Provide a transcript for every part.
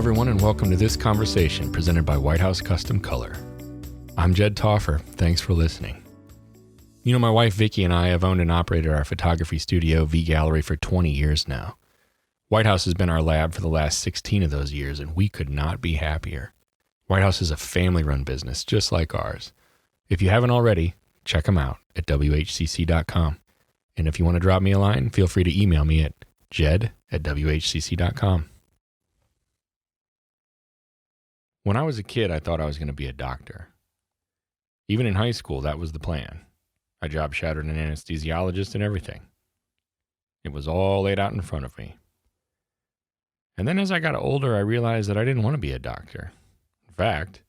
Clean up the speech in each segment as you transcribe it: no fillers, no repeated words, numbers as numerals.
everyone, and welcome to this conversation presented by White House Custom Color. I'm Jed Taufer. Thanks for listening. You know, my wife Vicki and I have owned and operated our photography studio, V Gallery, for 20 years now. White House has been our lab for the last 16 of those years, and we could not be happier. White House is a family-run business, just like ours. If you haven't already, check them out at whcc.com. And if you want to drop me a line, feel free to email me at jed@whcc.com. When I was a kid, I thought I was going to be a doctor. Even in high school, that was the plan. I job shadowed an anesthesiologist and everything. It was all laid out in front of me. And then as I got older, I realized that I didn't want to be a doctor. In fact,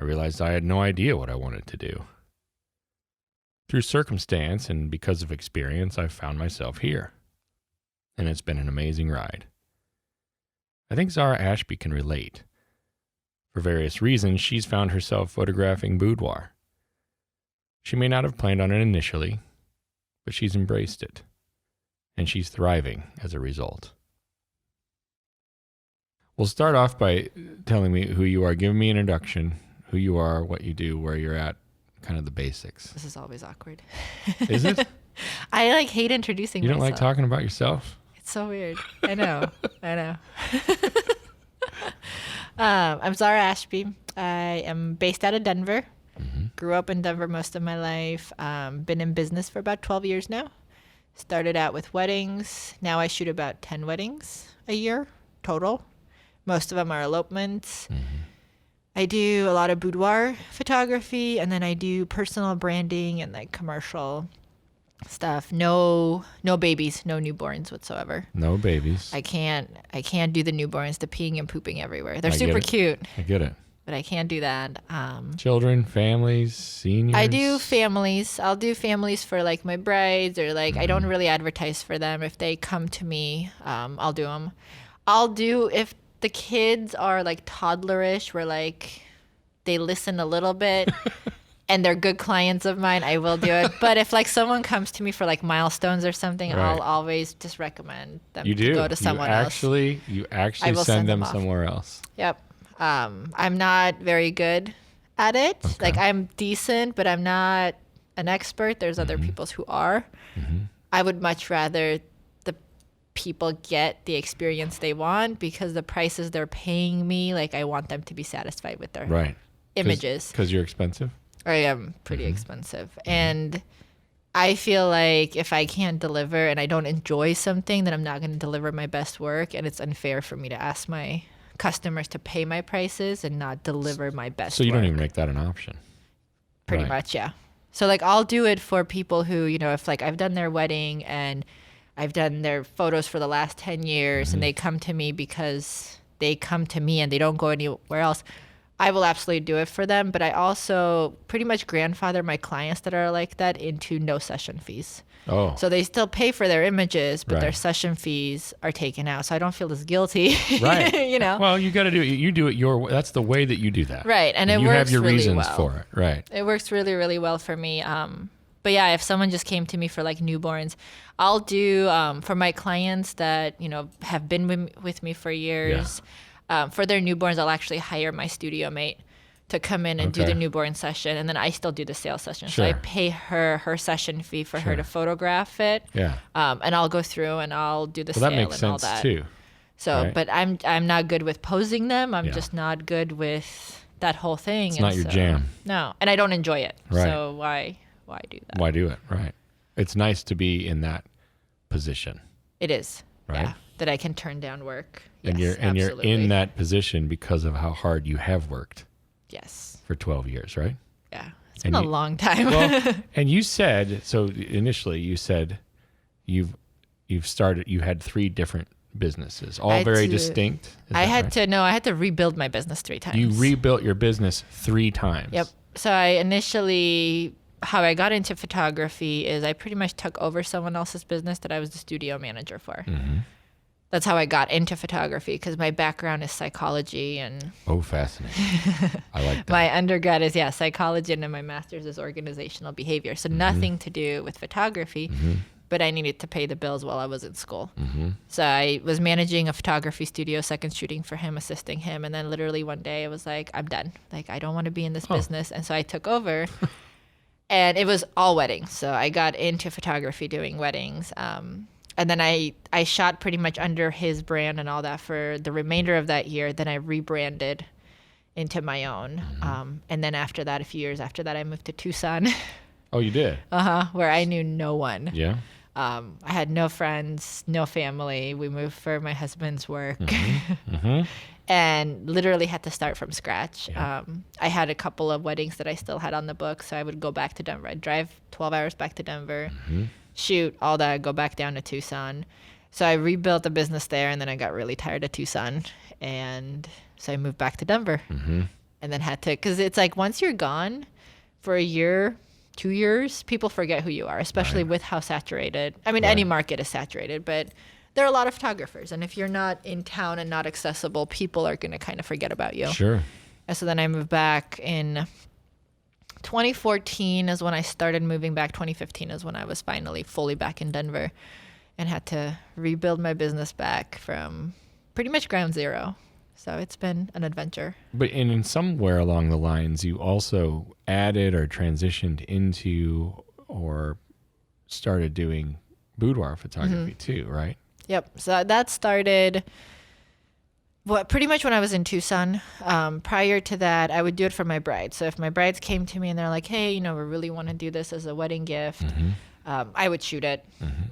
I realized I had no idea what I wanted to do. Through circumstance and because of experience, I've found myself here. And it's been an amazing ride. I think Zara Ashby can relate. For various reasons, she's found herself photographing boudoir. She may not have planned on it initially, but she's embraced it. And she's thriving as a result. We'll start off by telling me who you are. Give me an introduction, who you are, what you do, where you're at, kind of the basics. This is always awkward. Is it? I hate introducing myself. You don't like talking about yourself? It's so weird. I know. I'm Zara Ashby. I am based out of Denver. Mm-hmm. Grew up in Denver most of my life. Been in business for about 12 years now. Started out with weddings. Now I shoot about 10 weddings a year total. Most of them are elopements. Mm-hmm. I do a lot of boudoir photography, and then I do personal branding and like commercial stuff. No babies, no newborns whatsoever. No babies. I can't do the newborns, the peeing and pooping everywhere. They're super cute. I get it. But I can't do that. Children, families, seniors. I do families. I'll do families for like my brides or like I don't really advertise for them. If they come to me, I'll do them. I'll do if the kids are like toddlerish, where like they listen a little bit. And they're good clients of mine, I will do it. But if like someone comes to me for like milestones or something, right. I'll always just recommend them to go to someone else. You actually send them somewhere else. Yep. I'm not very good at it. Okay. Like I'm decent, but I'm not an expert. There's other people who are. Mm-hmm. I would much rather the people get the experience they want because the prices they're paying me, like I want them to be satisfied with their images. Because you're expensive? I am pretty expensive. And I feel like if I can't deliver and I don't enjoy something, then I'm not going to deliver my best work. And it's unfair for me to ask my customers to pay my prices and not deliver my best work. So you don't even make that an option? Pretty much, yeah. So like I'll do it for people who, you know, if like I've done their wedding and I've done their photos for the last 10 years and they come to me because they come to me and they don't go anywhere else, I will absolutely do it for them, but I also pretty much grandfather my clients that are like that into no session fees. Oh. So they still pay for their images, but their session fees are taken out. So I don't feel as guilty. Right. You know? Well, you got to do it. You do it your way. That's the way that you do that. Right. And it you works have your really reasons well. for it. Right. It works really, really well for me. But yeah, if someone just came to me for like newborns, I'll do for my clients that, you know, have been with me for years. Yeah. For their newborns, I'll actually hire my studio mate to come in and do the newborn session, and then I still do the sales session. Sure. So I pay her session fee for her to photograph it. Yeah. And I'll go through and I'll do the sale that makes and sense all that. Too. So, right? But I'm not good with posing them. I'm just not good with that whole thing. It's not your jam. No, and I don't enjoy it. Right. So why do that? Why do it? Right. It's nice to be in that position. It is. Right. Yeah. That I can turn down work. And yes, you're in that position because of how hard you have worked. Yes. For 12 years, right? Yeah. It's been a long time. Well, and you said, so initially you said you had 3 different businesses, all very distinct. I had to rebuild my business 3 times. You rebuilt your business 3 times. Yep. So how I got into photography is I pretty much took over someone else's business that I was the studio manager for. Mm-hmm. That's how I got into photography because my background is psychology and... Oh, fascinating. I like that. My undergrad is, psychology, and then my master's is organizational behavior. So nothing to do with photography. but I needed to pay the bills while I was in school. Mm-hmm. So I was managing a photography studio, second shooting for him, assisting him. And then literally one day I was like, I'm done. Like, I don't want to be in this business. And so I took over and it was all weddings. So I got into photography doing weddings. And then I shot pretty much under his brand and all that for the remainder of that year. Then I rebranded into my own. And then after that, a few years after that, I moved to Tucson. Oh, you did? Where I knew no one. Yeah. I had no friends, no family. We moved for my husband's work. And literally had to start from scratch. Yeah. I had a couple of weddings that I still had on the book, so I would go back to Denver. I'd drive 12 hours back to Denver, shoot all that, go back down to Tucson. So I rebuilt the business there, and then I got really tired of Tucson. And so I moved back to Denver and then had to, because it's like once you're gone for a year, 2 years, people forget who you are, especially with how saturated. I mean, any market is saturated, but there are a lot of photographers. And if you're not in town and not accessible, people are going to kind of forget about you. Sure. And so then I moved back in 2014 is when I started moving back. 2015 is when I was finally fully back in Denver and had to rebuild my business back from pretty much ground zero. So it's been an adventure. But in somewhere along the lines, you also added or transitioned into or started doing boudoir photography too, right? Yep. So that started pretty much when I was in Tucson. Prior to that, I would do it for my brides. So if my brides came to me and they're like, hey, we really want to do this as a wedding gift, I would shoot it.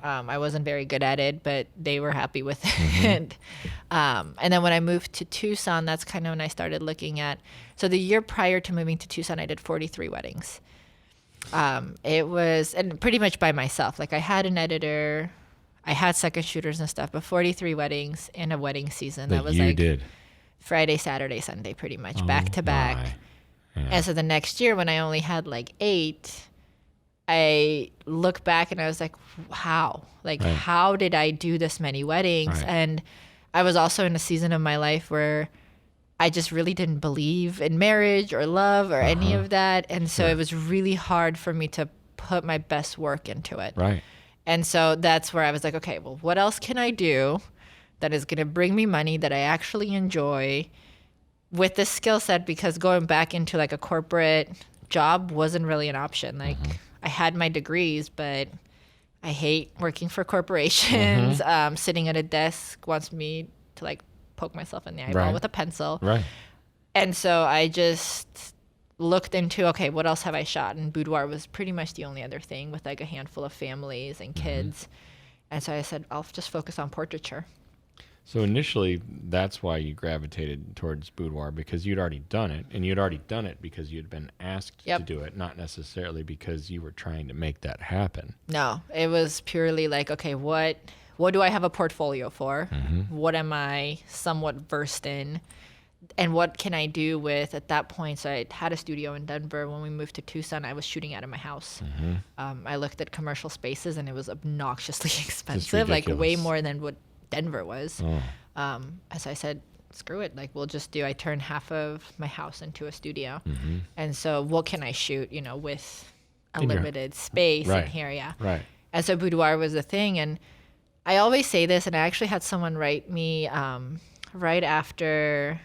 I wasn't very good at it, but they were happy with it. And then when I moved to Tucson, that's kind of when I started looking at, so the year prior to moving to Tucson, I did 43 weddings. It was, and pretty much by myself. Like I had an editor, I had second shooters and stuff, but 43 weddings in a wedding season. That was you like did. Friday, Saturday, Sunday, pretty much back to back. Yeah. And so the next year when I only had like 8, I look back and I was like, how? Like, how did I do this many weddings? And I was also in a season of my life where I just really didn't believe in marriage or love or any of that. And so it was really hard for me to put my best work into it. Right. And so that's where I was like, okay, well, what else can I do that is going to bring me money that I actually enjoy with this skill set? Because going back into like a corporate job wasn't really an option. Like I had my degrees, but I hate working for corporations. Sitting at a desk wants me to like poke myself in the eyeball with a pencil. Right. And so I just looked into, okay, what else have I shot? And boudoir was pretty much the only other thing with like a handful of families and kids. And so I said, I'll just focus on portraiture. So initially, that's why you gravitated towards boudoir, because you'd already done it, and you'd already done it because you'd been asked to do it, not necessarily because you were trying to make that happen. No, it was purely like, okay, what do I have a portfolio for? What am I somewhat versed in? And what can I do with, at that point, so I had a studio in Denver. When we moved to Tucson, I was shooting out of my house. I looked at commercial spaces, and it was obnoxiously expensive, like way more than what Denver was. As I said, screw it, like I turned half of my house into a studio. And so what can I shoot, with a limited space in here? Right. And so boudoir was the thing. And I always say this, and I actually had someone write me right after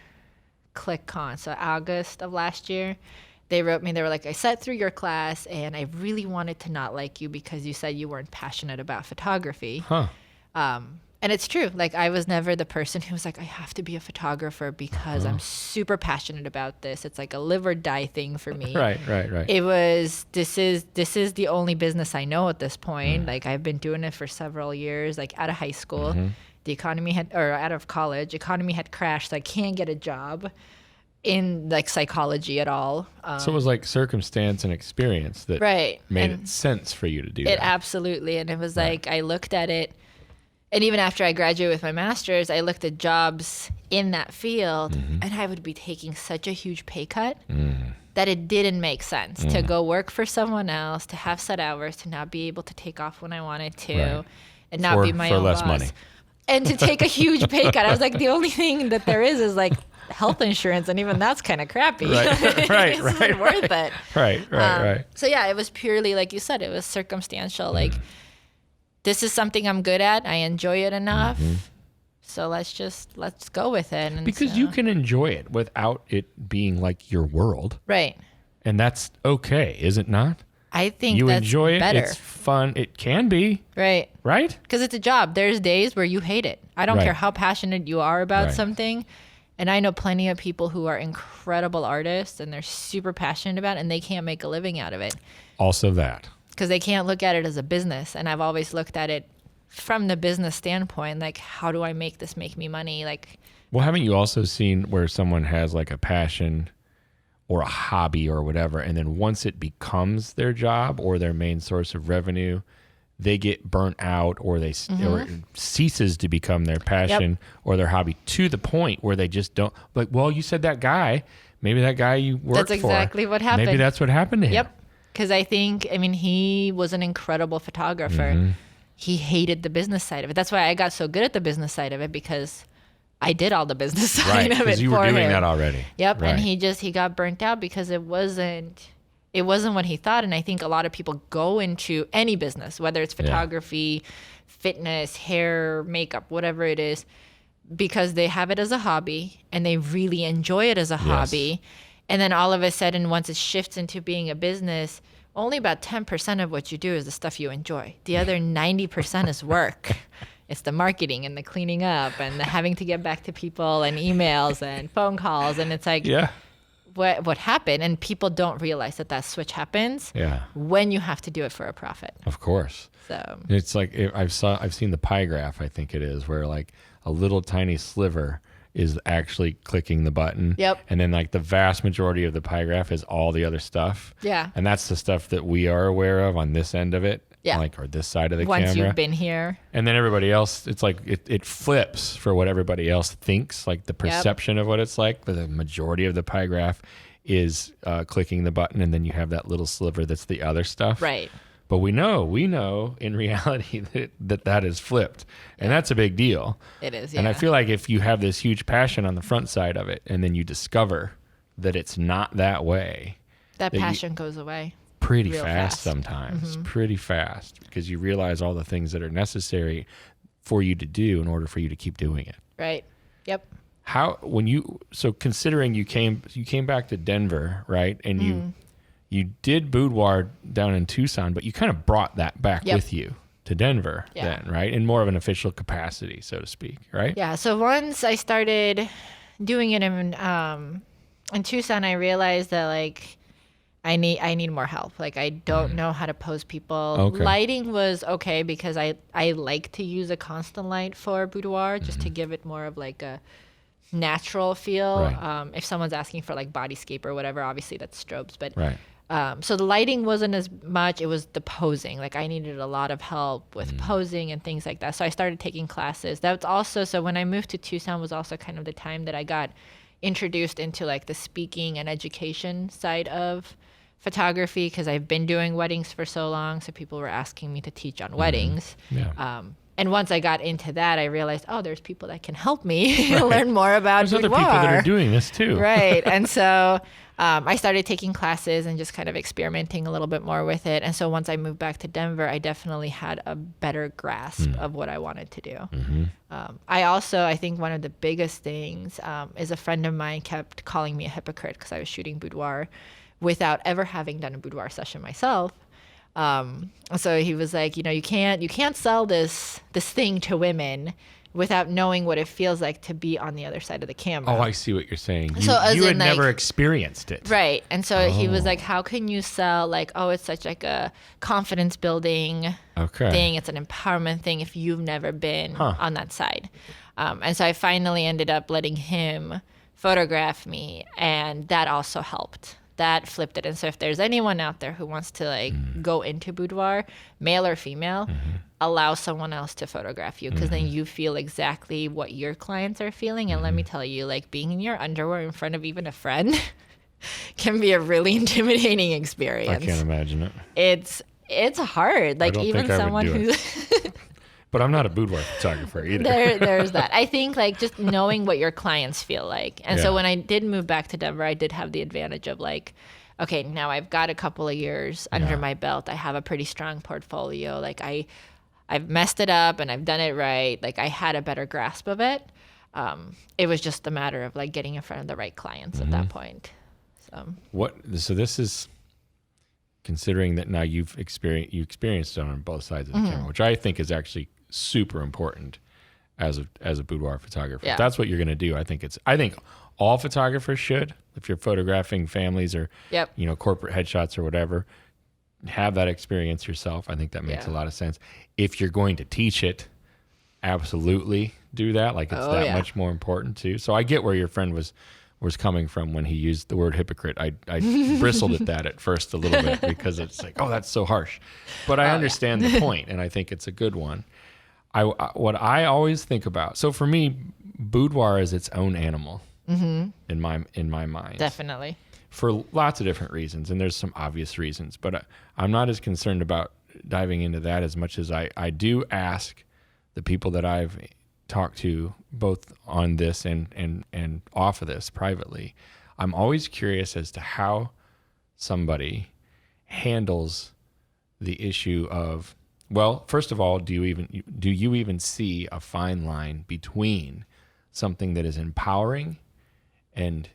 ClickCon, so August of last year. They wrote me, they were like, I sat through your class and I really wanted to not like you because you said you weren't passionate about photography. And it's true. Like, I was never the person who was like, I have to be a photographer because I'm super passionate about this. It's like a live or die thing for me. Right. It was, this is the only business I know at this point. Like, I've been doing it for several years, like out of high school. The economy out of college, economy had crashed. So I can't get a job in like psychology at all. So it was like circumstance and experience that made it sense for you to do that. Absolutely. And it was like, I looked at it, and even after I graduated with my master's, I looked at jobs in that field, and I would be taking such a huge pay cut that it didn't make sense to go work for someone else, to have set hours, to not be able to take off when I wanted to, and not be my own boss. For less money. And to take a huge pay cut. I was like, the only thing that there is like health insurance, and even that's kind of crappy. Right. It's not worth it. Right. So yeah, it was purely, like you said, it was circumstantial. Like, this is something I'm good at. I enjoy it enough. Mm-hmm. So let's go with it. And Because you can enjoy it without it being like your world. Right. And that's okay, is it not? I think you that's enjoy it. better. It's fun. It can be. Right. Right? Because it's a job. There's days where you hate it. I don't Right. care how passionate you are about Right. something. And I know plenty of people who are incredible artists and they're super passionate about it and they can't make a living out of it. Also that. Because they can't look at it as a business. And I've always looked at it from the business standpoint, like, how do I make this make me money? Like, Well, haven't you also seen where someone has like a passion or a hobby or whatever, and then once it becomes their job or their main source of revenue, they get burnt out or or it ceases to become their passion or their hobby to the point where they just don't, like, well, you said that guy, maybe that guy you worked that's for. exactly what happened. Maybe that's what happened to him. Yep. Because I mean, he was an incredible photographer. Mm-hmm. He hated the business side of it. That's why I got so good at the business side of it, because I did all the business side Right, of it because you were for doing him. that already. Yep. Right. And he got burnt out because it wasn't what he thought. And I think a lot of people go into any business, whether it's photography, fitness, hair, makeup, whatever it is, because they have it as a hobby and they really enjoy it as a hobby. And then all of a sudden, once it shifts into being a business, only about 10% of what you do is the stuff you enjoy. The other 90% is work. It's the marketing and the cleaning up and the having to get back to people and emails and phone calls. And it's like, what happened? And people don't realize that switch happens when you have to do it for a profit. Of course. So it's like I've seen the pie graph, I think it is, where like a little tiny sliver is actually clicking the button. Yep. And then like the vast majority of the pie graph is all the other stuff. Yeah. And that's the stuff that we are aware of on this end of it. Yeah. Like, or this side of the once camera. you've been here. And then everybody else, it's like it flips for what everybody else thinks, like the perception of what it's like. But the majority of the pie graph is clicking the button, and then you have that little sliver that's the other stuff. Right. But we know in reality that is flipped. And that's a big deal. It is, yeah. And I feel like if you have this huge passion on the front side of it, and then you discover that it's not that way. That passion goes away. Pretty real fast fast. sometimes. Pretty fast. Because you realize all the things that are necessary for you to do in order for you to keep doing it. Right. Yep. So considering you came back to Denver, right? And you did boudoir down in Tucson, but you kind of brought that back with you to Denver then, right? In more of an official capacity, so to speak, right? Yeah. So once I started doing it in Tucson, I realized that like I need more help. Like I don't know how to pose people. Okay. Lighting was okay because I like to use a constant light for boudoir just to give it more of like a natural feel. Right. If someone's asking for like bodyscape or whatever, obviously that's strobes, but Right. So the lighting wasn't as much. It was the posing. Like I needed a lot of help with posing and things like that. So I started taking classes. That's also, so when I moved to Tucson was also kind of the time that I got introduced into like the speaking and education side of photography, because I've been doing weddings for so long. So people were asking me to teach on weddings. Yeah. And once I got into that, I realized, there's people that can help me learn more about There's boudoir. other people that are doing this too. Right. And so I started taking classes and just kind of experimenting a little bit more with it. And so once I moved back to Denver, I definitely had a better grasp of what I wanted to do. I think one of the biggest things is a friend of mine kept calling me a hypocrite because I was shooting boudoir without ever having done a boudoir session myself. So he was like, you can't sell this thing to women without knowing what it feels like to be on the other side of the camera. Oh, I see what you're saying. So as you had in, like, never experienced it. Right. And so he was like, how can you sell like, it's such like a confidence building thing. It's an empowerment thing if you've never been on that side. And so I finally ended up letting him photograph me, and that also helped. That flipped it. And so if there's anyone out there who wants to like go into boudoir, male or female, allow someone else to photograph you, because then you feel exactly what your clients are feeling. And let me tell you, like being in your underwear in front of even a friend can be a really intimidating experience. I can't imagine it. It's hard. Like even someone who's But I'm not a boudoir photographer either. There's that. I think like just knowing what your clients feel like. And so when I did move back to Denver, I did have the advantage of like, okay, now I've got a couple of years under my belt. I have a pretty strong portfolio. Like I I've messed it up and I've done it right. Like I had a better grasp of it. It was just a matter of like getting in front of the right clients at that point. So this is considering that now you experienced it on both sides of the camera, which I think is actually super important as a boudoir photographer. Yeah. If that's what you're going to do. I think all photographers should, if you're photographing families or corporate headshots or whatever, have that experience yourself. I think that makes a lot of sense. If you're going to teach it, absolutely do that. Like it's much more important too. So I get where your friend was coming from when he used the word hypocrite. I bristled at that at first a little bit because it's like, oh, that's so harsh. But I understand the point, and I think it's a good one. What I always think about, so for me, boudoir is its own animal in my mind. Definitely. For lots of different reasons, and there's some obvious reasons, but I'm not as concerned about diving into that as much as I do ask the people that I've talked to, both on this and off of this privately. I'm always curious as to how somebody handles the issue of, well, first of all, do you even see a fine line between something that is empowering and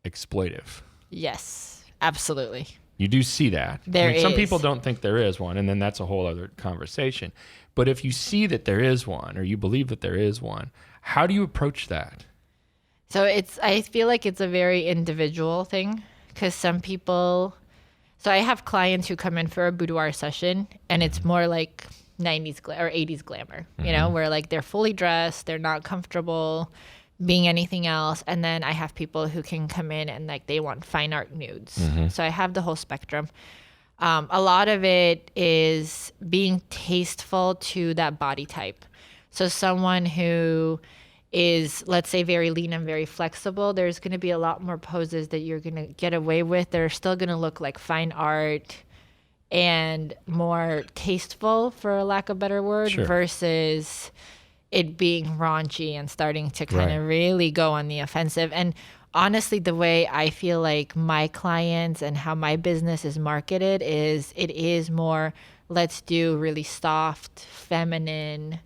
exploitive? Yes, absolutely. You do see that. Some people don't think there is one, and then that's a whole other conversation. But if you see that there is one, or you believe that there is one, how do you approach that? So I feel like it's a very individual thing, because some people, so I have clients who come in for a boudoir session, and it's more like 90s or 80s glamour, where like they're fully dressed, they're not comfortable being anything else. And then I have people who can come in and like they want fine art nudes. So I have the whole spectrum. A lot of it is being tasteful to that body type. So someone who is, let's say, very lean and very flexible, there's going to be a lot more poses that you're going to get away with. They're still going to look like fine art and more tasteful, for lack of a better word, versus it being raunchy and starting to kind of really go on the offensive. And honestly, the way I feel like my clients and how my business is marketed is it is more, let's do really soft, feminine,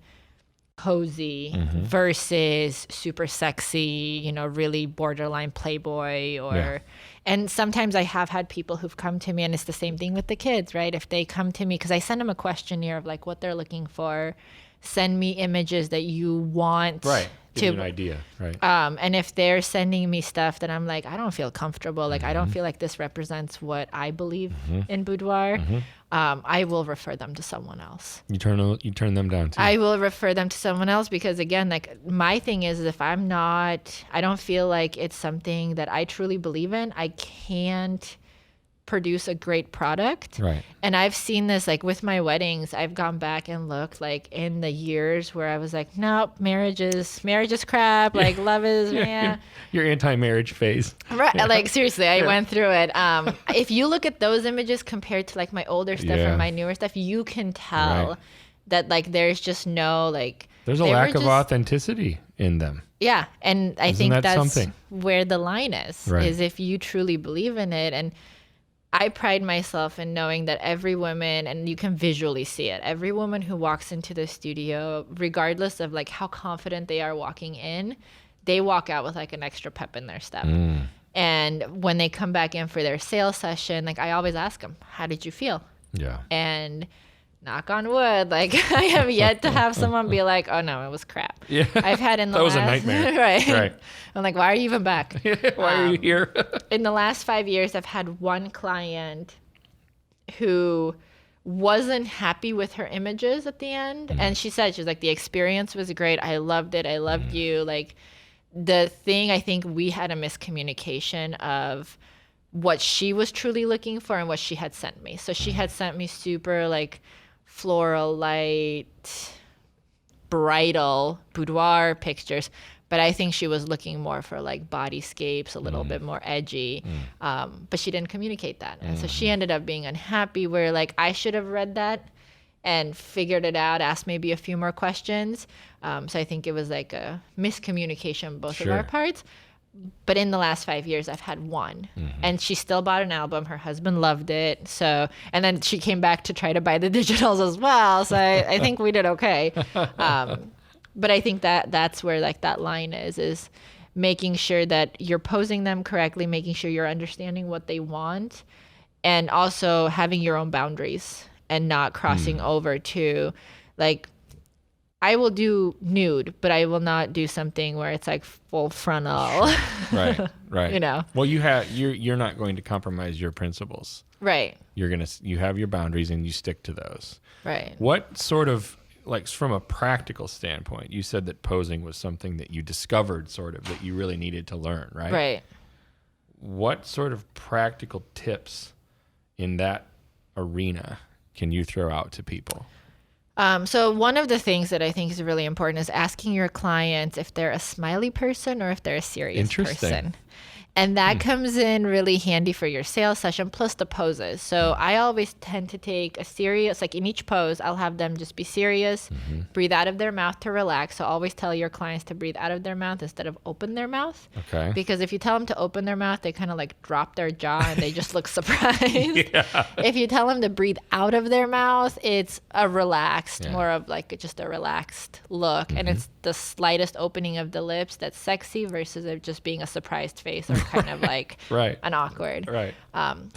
cozy versus super sexy, really borderline Playboy and sometimes I have had people who've come to me, and it's the same thing with the kids, right? If they come to me, because I send them a questionnaire of like what they're looking for, send me images that you want give you an idea, right? And if they're sending me stuff that I'm like, I don't feel comfortable, like I don't feel like this represents what I believe in boudoir, I will refer them to someone else. You turn them down too. I will refer them to someone else because, again, like my thing is if I don't feel like it's something that I truly believe in, I can't produce a great product. Right. And I've seen this like with my weddings. I've gone back and looked like in the years where I was like, nope, marriage is crap. Like love is your anti-marriage phase. Right. Like seriously, I went through it. If you look at those images compared to like my older stuff or my newer stuff, you can tell that like there's just no like there's a lack of authenticity in them. Yeah. And I think that's something? where the line is if you truly believe in it. And I pride myself in knowing that every woman, and you can visually see it, every woman who walks into the studio, regardless of like how confident they are walking in, they walk out with like an extra pep in their step. And when they come back in for their sales session, like I always ask them, how did you feel? Yeah. And knock on wood, like I have yet to have someone be like, oh no, it was crap. Yeah. I've had in the that was a nightmare. right. I'm like, why are you even back? Why are you here? In the last 5 years, I've had one client who wasn't happy with her images at the end. And she said, like, the experience was great. I loved it. I loved you. Like the thing, I think we had a miscommunication of what she was truly looking for and what she had sent me. So she had sent me super like floral, light, bridal boudoir pictures, but I think she was looking more for like bodyscapes, a little bit more edgy, but she didn't communicate that. And so she ended up being unhappy where like I should have read that and figured it out, asked maybe a few more questions. So I think it was like a miscommunication both of our parts. But in the last 5 years, I've had one. And she still bought an album. Her husband loved it. So, and then she came back to try to buy the digitals as well. So I think we did okay. But I think that's where like that line is making sure that you're posing them correctly, making sure you're understanding what they want, and also having your own boundaries and not crossing over to like, I will do nude, but I will not do something where it's like full frontal. Right. You know. Well, you're not going to compromise your principles. Right. You have your boundaries and you stick to those. Right. What sort of, like, from a practical standpoint, you said that posing was something that you discovered sort of that you really needed to learn, right? Right. What sort of practical tips in that arena can you throw out to people? So one of the things that I think is really important is asking your clients if they're a smiley person or if they're a serious person. And that comes in really handy for your sales session, plus the poses. So I always tend to take a serious, like in each pose, I'll have them just be serious, breathe out of their mouth to relax. So always tell your clients to breathe out of their mouth instead of open their mouth. Okay. Because if you tell them to open their mouth, they kind of like drop their jaw and they just look surprised. If you tell them to breathe out of their mouth, it's a relaxed, more of like just a relaxed look. And it's the slightest opening of the lips that's sexy versus it just being a surprised face or kind of like an awkward. Right.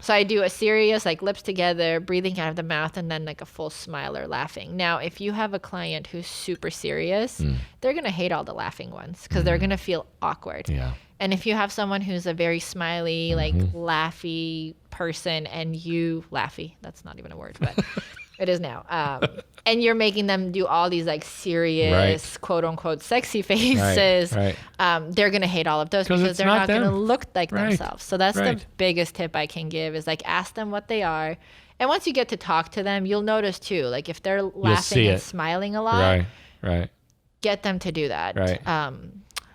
So I do a serious, like lips together, breathing out of the mouth, and then like a full smile or laughing. Now, if you have a client who's super serious, they're going to hate all the laughing ones because they're going to feel awkward. Yeah. And if you have someone who's a very smiley, like laughy person and you, laughy, that's not even a word, but it is now. And you're making them do all these like serious, quote unquote, sexy faces. They're going to hate all of those because they're not going to look like themselves. So that's the biggest tip I can give is like ask them what they are. And once you get to talk to them, you'll notice too, like if they're laughing and smiling a lot, get them to do that.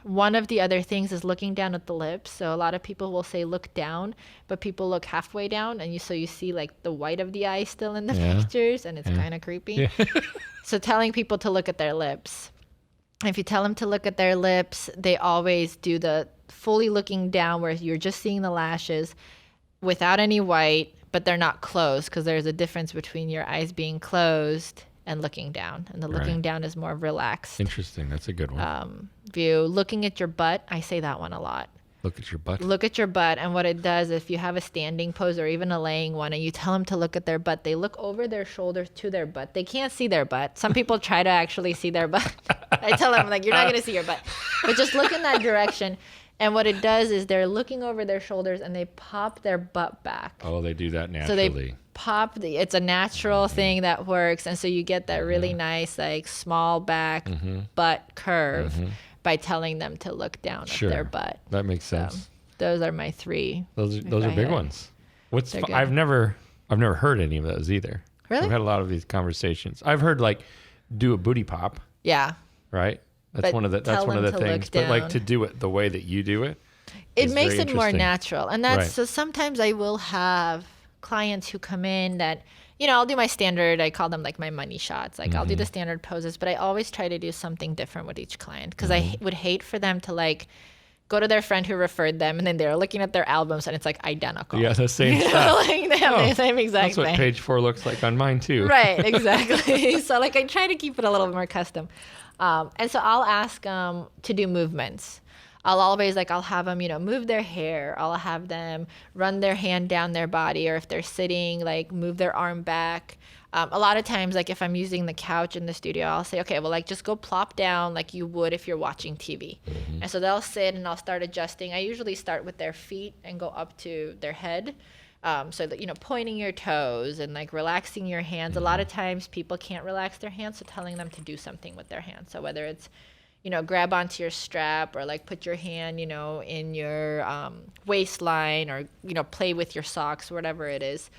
One of the other things is looking down at the lips. So a lot of people will say look down, but people look halfway down, and you see like the white of the eye still in the pictures, and it's kind of creepy. So telling people to look at their lips. If you tell them to look at their lips, they always do the fully looking down where you're just seeing the lashes without any white, but they're not closed because there's a difference between your eyes being closed and looking down, and the looking down is more relaxed. Interesting. That's a good one. View. Looking at your butt, I say that one a lot. Look at your butt. Look at your butt, and what it does, if you have a standing pose or even a laying one, and you tell them to look at their butt, they look over their shoulders to their butt. They can't see their butt. Some people try to actually see their butt. I tell them, like, you're not going to see your butt, but just look in that direction. And what it does is they're looking over their shoulders and they pop their butt back. Oh, they do that naturally. So they pop it's a natural thing that works. And so you get that really nice, like small back butt curve by telling them to look down at their butt. That makes sense. So those are my three. Those are big ones. I've never heard any of those either. Really? I've had a lot of these conversations. I've heard like do a booty pop. Yeah. Right? That's one of the things. But like to do it the way that you do it. It makes it more natural. And that's so sometimes I will have clients who come in that, I'll do my standard, I call them like my money shots. Like I'll do the standard poses, but I always try to do something different with each client because I would hate for them to like go to their friend who referred them and then they're looking at their albums and it's like identical. Yeah, the same stuff. Like they have the same exact thing. That's what page 4 looks like on mine too. Right, exactly. So like I try to keep it a little bit more custom. And so I'll ask them to do movements. I'll have them, move their hair. I'll have them run their hand down their body, or if they're sitting, like move their arm back. A lot of times, like if I'm using the couch in the studio, I'll say, okay, well, like just go plop down like you would if you're watching TV. And so they'll sit and I'll start adjusting. I usually start with their feet and go up to their head. So that, pointing your toes and like relaxing your hands. A lot of times people can't relax their hands, so telling them to do something with their hands. So whether it's, grab onto your strap or like put your hand, in your waistline or, play with your socks, whatever it is,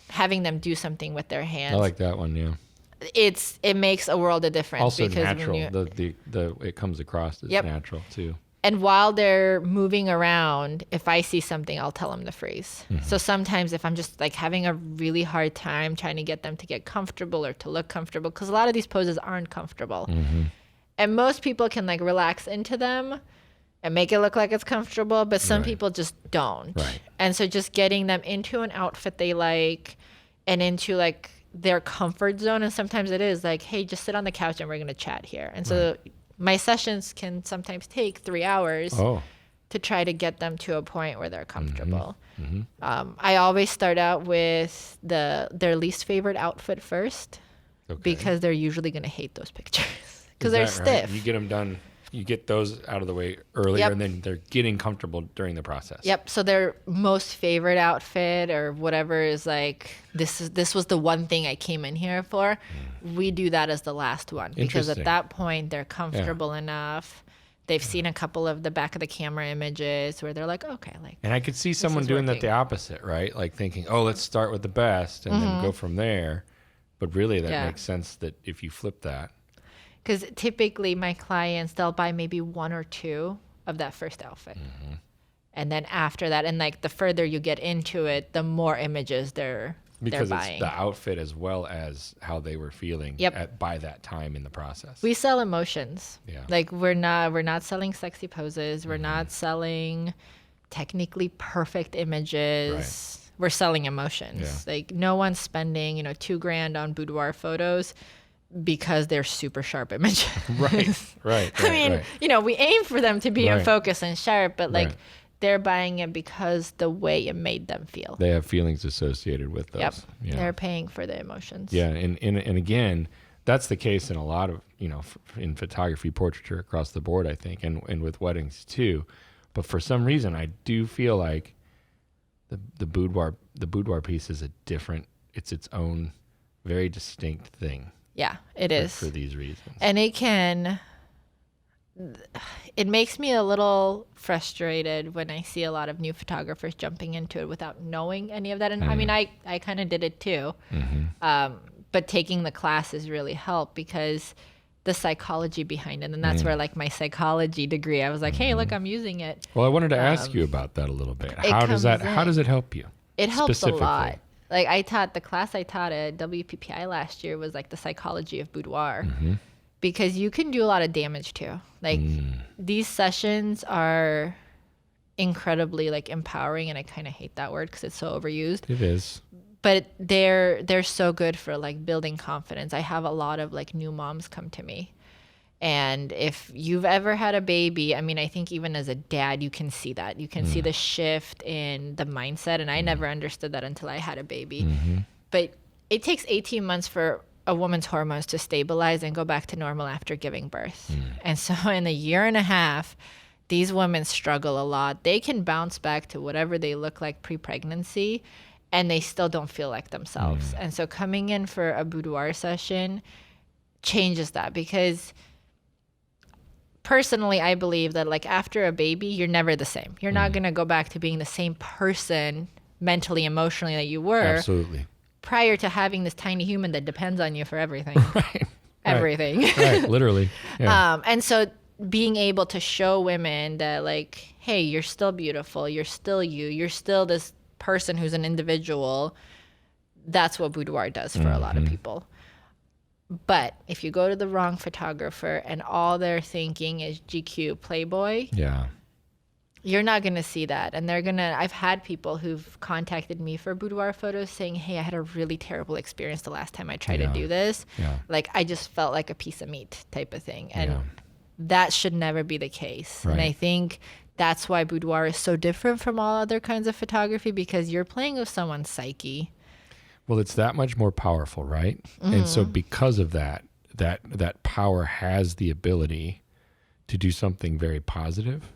having them do something with their hands. I like that one, yeah. It makes a world of difference. Also because natural. It comes across as natural too. And while they're moving around, if I see something, I'll tell them to freeze. So sometimes if I'm just like having a really hard time trying to get them to get comfortable or to look comfortable, because a lot of these poses aren't comfortable. And most people can like relax into them, and make it look like it's comfortable, but some Right. people just don't. Right. And so just getting them into an outfit they like and into like their comfort zone. And sometimes it is like, hey, just sit on the couch and we're going to chat here. And so my sessions can sometimes take 3 hours to try to get them to a point where they're comfortable. I always start out with their least favorite outfit first, because they're usually going to hate those pictures because they're stiff. You get them done. You get those out of the way earlier, and then they're getting comfortable during the process. Yep. So their most favorite outfit or whatever is like, this was the one thing I came in here for. We do that as the last one because at that point they're comfortable enough. They've seen a couple of the back of the camera images where they're like, okay, like. And I could see someone doing that the opposite, right? Like thinking, oh, let's start with the best and then go from there. But really, that makes sense that if you flip that. Because typically my clients, they'll buy maybe 1 or 2 of that first outfit. And then after that, and like the further you get into it, the more images they're buying. Because it's the outfit as well as how they were feeling by that time in the process. We sell emotions. Yeah. Like we're not selling sexy poses. We're not selling technically perfect images. Right. We're selling emotions. Like no one's spending, $2,000 on boudoir photos because they're super sharp images. Right. I mean, we aim for them to be in focus and sharp, but like they're buying it because the way it made them feel. They have feelings associated with those. Yep. Yeah. They're paying for the emotions. Yeah. And again, that's the case in a lot of, in photography, portraiture across the board, I think, and with weddings too. But for some reason, I do feel like the boudoir piece is it's its own very distinct thing. Yeah, it is. For these reasons. And it makes me a little frustrated when I see a lot of new photographers jumping into it without knowing any of that. And I mean, I kind of did it too. But taking the classes really helped because the psychology behind it. And that's where like my psychology degree, I was like, hey, look, I'm using it. Well, I wanted to ask you about that a little bit. How does it help you? It helps a lot. Like the class I taught at WPPI last year was like the Psychology of Boudoir, because you can do a lot of damage too. Like these sessions are incredibly like empowering, and I kind of hate that word because it's so overused. It is. But they're so good for like building confidence. I have a lot of like new moms come to me. And if you've ever had a baby, I mean, I think even as a dad, you can see that. You can see the shift in the mindset. And I never understood that until I had a baby. But it takes 18 months for a woman's hormones to stabilize and go back to normal after giving birth. And so in a year and a half, these women struggle a lot. They can bounce back to whatever they look like pre-pregnancy, and they still don't feel like themselves. And so coming in for a boudoir session changes that, because personally, I believe that like after a baby, you're never the same. You're not going to go back to being the same person mentally, emotionally that you were. Absolutely. Prior to having this tiny human that depends on you for everything. Everything. Right. Literally. Yeah. And so being able to show women that like, hey, you're still beautiful. You're still you. You're still this person who's an individual. That's what boudoir does for a lot of people. But if you go to the wrong photographer and all they're thinking is GQ Playboy, you're not going to see that. And I've had people who've contacted me for boudoir photos saying, hey, I had a really terrible experience the last time I tried to do this. Like, I just felt like a piece of meat type of thing. And that should never be the case. And I think that's why boudoir is so different from all other kinds of photography, because you're playing with someone's psyche. Well, it's that much more powerful, right? And so because of that power has the ability to do something very positive,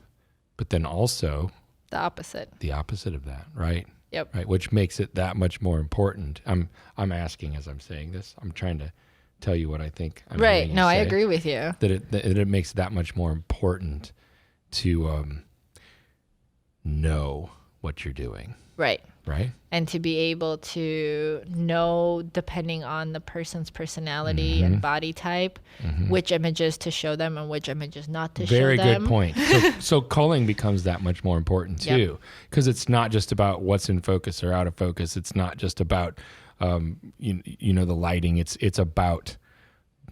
but then also the opposite of that, right? Yep. Right, which makes it that much more important. I'm asking as I'm saying this. I'm trying to tell you what I think. Right. No, I agree with you. That it makes it that much more important to know what you're doing. Right. Right. And to be able to know, depending on the person's personality and body type, which images to show them and which images not to show them. Very good point. So culling becomes that much more important too, because it's not just about what's in focus or out of focus. It's not just about the lighting. It's about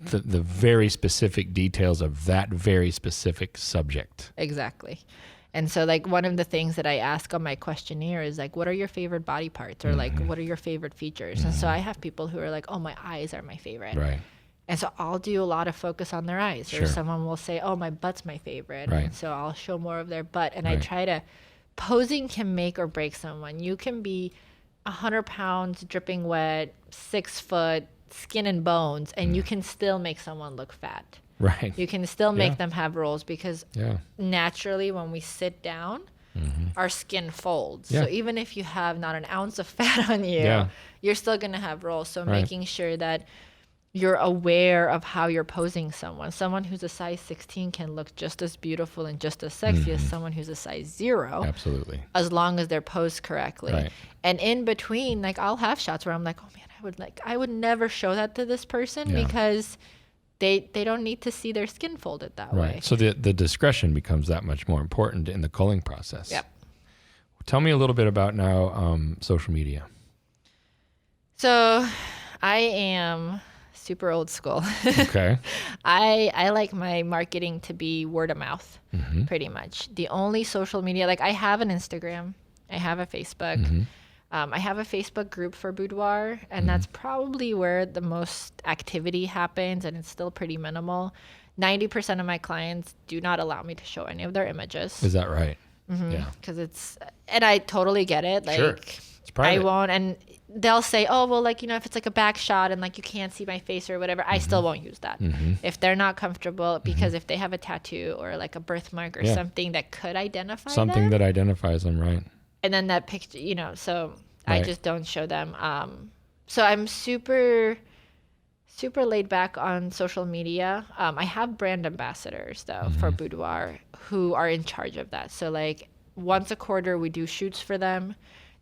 the very specific details of that very specific subject. Exactly. And so like one of the things that I ask on my questionnaire is like, what are your favorite body parts? Or like, what are your favorite features? And so I have people who are like, oh, my eyes are my favorite. Right. And so I'll do a lot of focus on their eyes. Or someone will say, oh, my butt's my favorite. Right. And so I'll show more of their butt. And I try to, posing can make or break someone. You can be 100 pounds, dripping wet, 6 foot, skin and bones, and you can still make someone look fat. Right. You can still make them have rolls because Yeah. naturally when we sit down, our skin folds. Yeah. So even if you have not an ounce of fat on you, you're still going to have rolls. So making sure that you're aware of how you're posing someone. Someone who's a size 16 can look just as beautiful and just as sexy as someone who's a size 0. Absolutely. As long as they're posed correctly. Right. And in between, like I'll have shots where I'm like, oh man, I would never show that to this person because they don't need to see their skin folded that way. So the discretion becomes that much more important in the culling process. Yep. Tell me a little bit about now social media. So I am super old school. Okay. I like my marketing to be word of mouth, pretty much. The only social media, like I have an Instagram, I have a Facebook, I have a Facebook group for Boudoir, and that's probably where the most activity happens, and it's still pretty minimal. 90% of my clients do not allow me to show any of their images. Is that right? Yeah. Because and I totally get it. Like, It's private. I won't, and they'll say, oh, well, like, if it's like a back shot and like you can't see my face or whatever, I still won't use that. If they're not comfortable, because if they have a tattoo or like a birthmark or something that could identify something them, that identifies them, right? and then that picture, so I just don't show them. So I'm super laid back on social media. I have brand ambassadors though for Boudoir who are in charge of that. So like once a quarter we do shoots for them.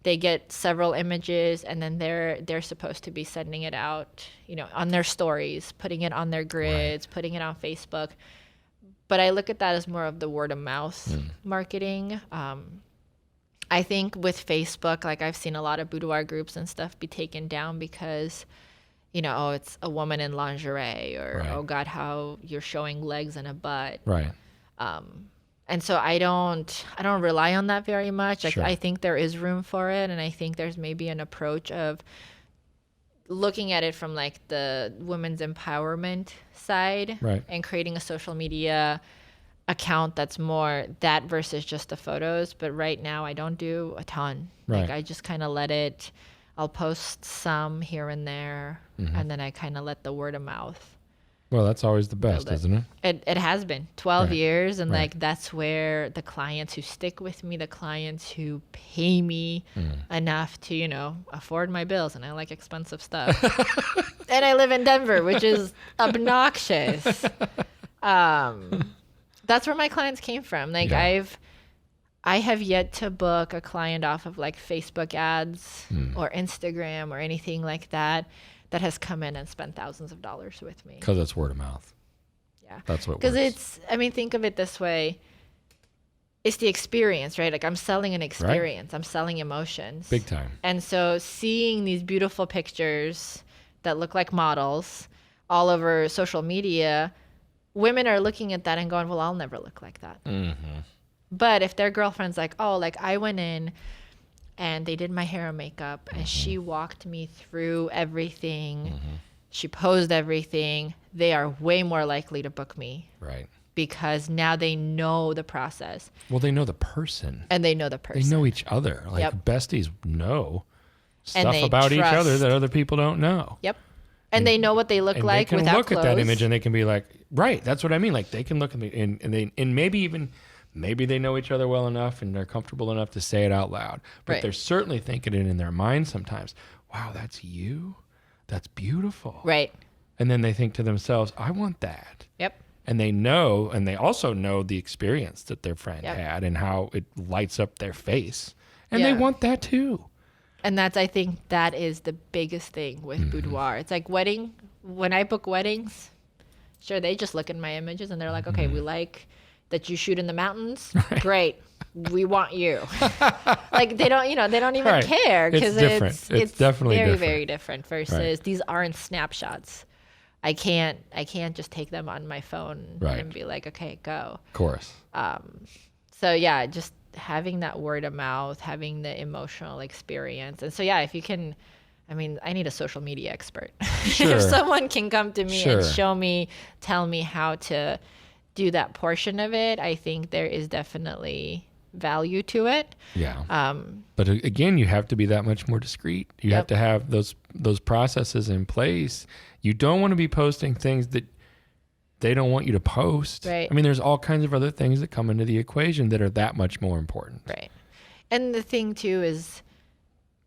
They get several images, and then they're supposed to be sending it out, on their stories, putting it on their grids, putting it on Facebook. But I look at that as more of the word of mouth marketing. I think with Facebook, like I've seen a lot of boudoir groups and stuff be taken down because, oh, it's a woman in lingerie, or oh God, how you're showing legs and a butt. Right. And so I don't rely on that very much. Like I think there is room for it, and I think there's maybe an approach of looking at it from like the women's empowerment side, and creating a social media account that's more that versus just the photos. But right now I don't do a ton. Like I just kind of let it. I'll post some here and there, and then I kind of let the word of mouth. Well, that's always the best, isn't it? It has been 12 years, and like that's where the clients who stick with me, the clients who pay me enough to, afford my bills, and I like expensive stuff. And I live in Denver, which is obnoxious. That's where my clients came from. Like I have yet to book a client off of like Facebook ads or Instagram or anything like that has come in and spent thousands of dollars with me. Because it's word of mouth. Yeah. That's what works. Because think of it this way. It's the experience, right? Like I'm selling an experience. I'm selling emotions. Big time. And so seeing these beautiful pictures that look like models all over social media, women are looking at that and going, well, I'll never look like that. But if their girlfriend's like, oh, like I went in and they did my hair and makeup, and she walked me through everything. She posed everything. They are way more likely to book me. Right. Because now they know the process. Well, they know the person. And they know the person. They know each other. Like besties know stuff about each other that other people don't know. Yep. And they know what they look like without clothes. They can look at that image and they can be like, right, that's what I mean. Like they can look at me and maybe they know each other well enough and they're comfortable enough to say it out loud. But they're certainly thinking it in their mind sometimes. Wow, that's you? That's beautiful. Right. And then they think to themselves, I want that. Yep. And they know, and they also know the experience that their friend had and how it lights up their face. And they want that too. And I think that is the biggest thing with Boudoir. It's like when I book weddings, sure, they just look at my images and they're like, okay, we like that you shoot in the mountains. Great. We want you. Like they don't even care because it's different. It's definitely very, different. very different versus these aren't snapshots. I can't just take them on my phone Right. and be like, okay, go. Of course. So yeah, just having that word of mouth, having the emotional experience. And so yeah, if you can, I mean, I need a social media expert. Sure. If someone can come to me Sure. and show me, tell me how to do that portion of it, I think there is definitely value to it. Yeah. But again, you have to be that much more discreet. You have to have those processes in place. You don't want to be posting things that they don't want you to post. Right. I mean, there's all kinds of other things that come into the equation that are that much more important. Right. And the thing too is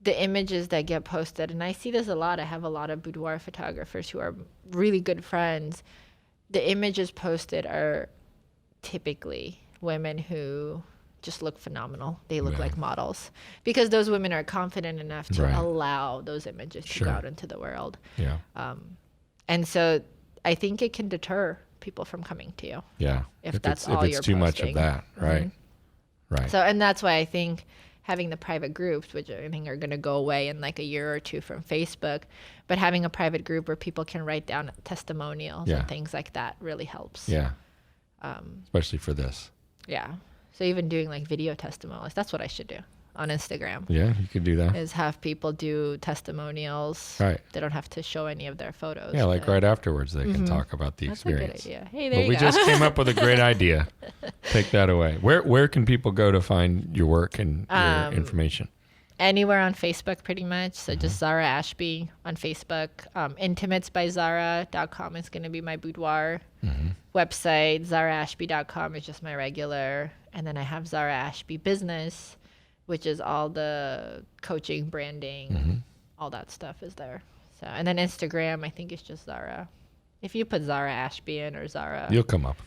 the images that get posted, and I see this a lot. I have a lot of boudoir photographers who are really good friends. The images posted are typically women who just look phenomenal. They look like models because those women are confident enough to allow those images to go out into the world. Yeah. And so I think it can deter people from coming to you. Yeah. If that's all you're too much of posting. that, right? Mm-hmm. Right. So, and that's why I think having the private groups, which I think are going to go away in like a year or two from Facebook, but having a private group where people can write down testimonials and things like that really helps. Yeah. Especially for this. Yeah. So even doing like video testimonials, that's what I should do on Instagram. Yeah, you could do that. Is have people do testimonials. Right. They don't have to show any of their photos. Yeah, like right afterwards they can talk about the That's experience. a good idea. Hey, there you We go. just came up with a great idea. Take that away. Where can people go to find your work and your information? Anywhere on Facebook, pretty much. So just Zara Ashby on Facebook. Intimatesbyzara.com is going to be my boudoir website. ZaraAshby.com is just my regular. And then I have Zara Ashby Business, which is all the coaching, branding, all that stuff is there. So, and then Instagram, I think it's just Zara. If you put Zara Ashby in or Zara, You'll come up.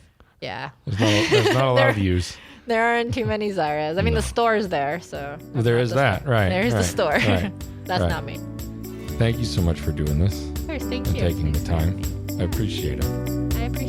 yeah. There's not a lot of views. There aren't too many Zaras. I mean, the store's there, so. Well, there is that, right. There's the store. Right, That's right. not me. Thank you so much for doing this Of course, thank and you. taking the time. I appreciate it. I appreciate